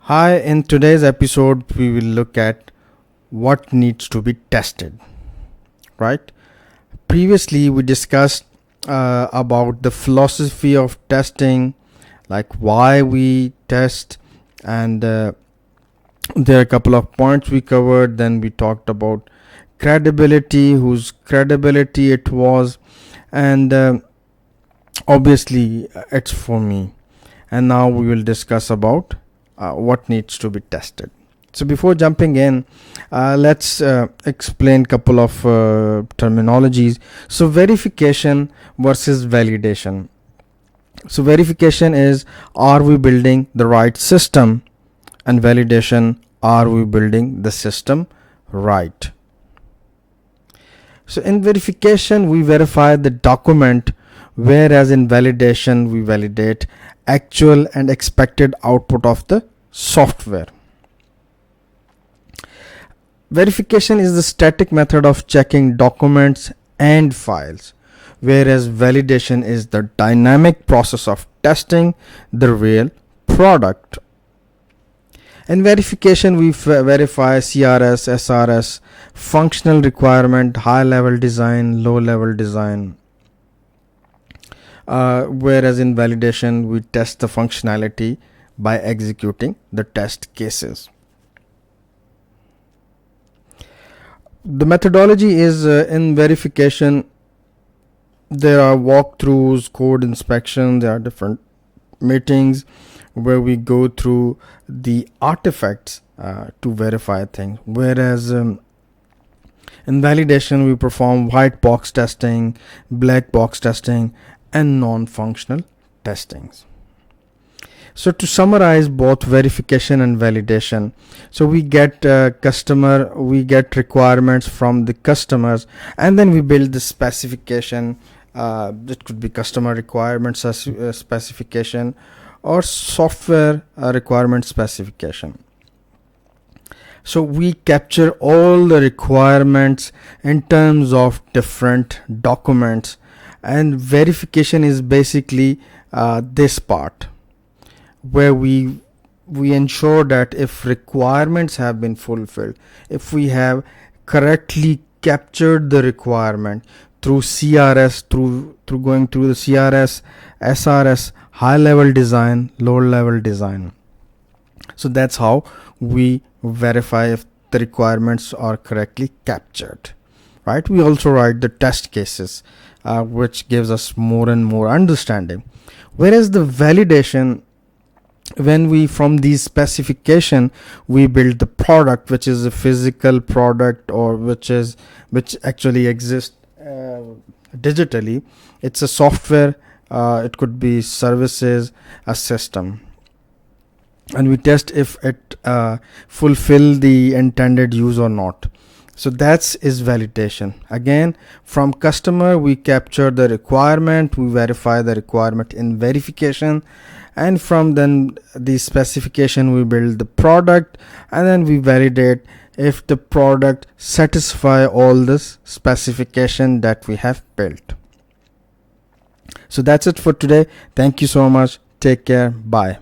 Hi, in today's episode, we will look at what needs to be tested, right? Previously, we discussed about the philosophy of testing, like why we test, and there are a couple of points we covered. Then we talked about credibility, whose credibility it was, and obviously, it's for me. And now we will discuss about what needs to be tested. So before jumping in, let's explain couple of terminologies. So verification versus validation. So verification is, are we building the right system, and validation, are we building the system right. So in verification we verify the document, whereas in validation we validate actual and expected output of the software. Verification is the static method of checking documents and files, whereas validation is the dynamic process of testing the real product. In verification we verify CRS, SRS, functional requirement, high level design, low level design. Whereas in validation we test the functionality by executing the test cases. The methodology is in verification there are walkthroughs, code inspections, there are different meetings where we go through the artifacts to verify things, whereas in validation we perform white box testing, black box testing, and non-functional testings. So to summarize both verification and validation, so we get requirements from the customers, and then we build the specification. It could be customer requirements specification or software requirement specification. So we capture all the requirements in terms of different documents, and verification is basically this part where we ensure that if requirements have been fulfilled, if we have correctly captured the requirement through CRS, through going through the CRS, SRS, high level design, low level design. So that's how we verify if the requirements are correctly captured, right? We also write the test cases, which gives us more and more understanding. Whereas the validation, when we from these specification we build the product, which is a physical product or which actually exists digitally. It's a software, it could be services, a system, and we test if it fulfill the intended use or not. So that's is validation. Again, from customer we capture the requirement, we verify the requirement in verification, and from then the specification we build the product, and then we validate if the product satisfy all this specification that we have built. So that's it for today. Thank you so much. Take care. Bye.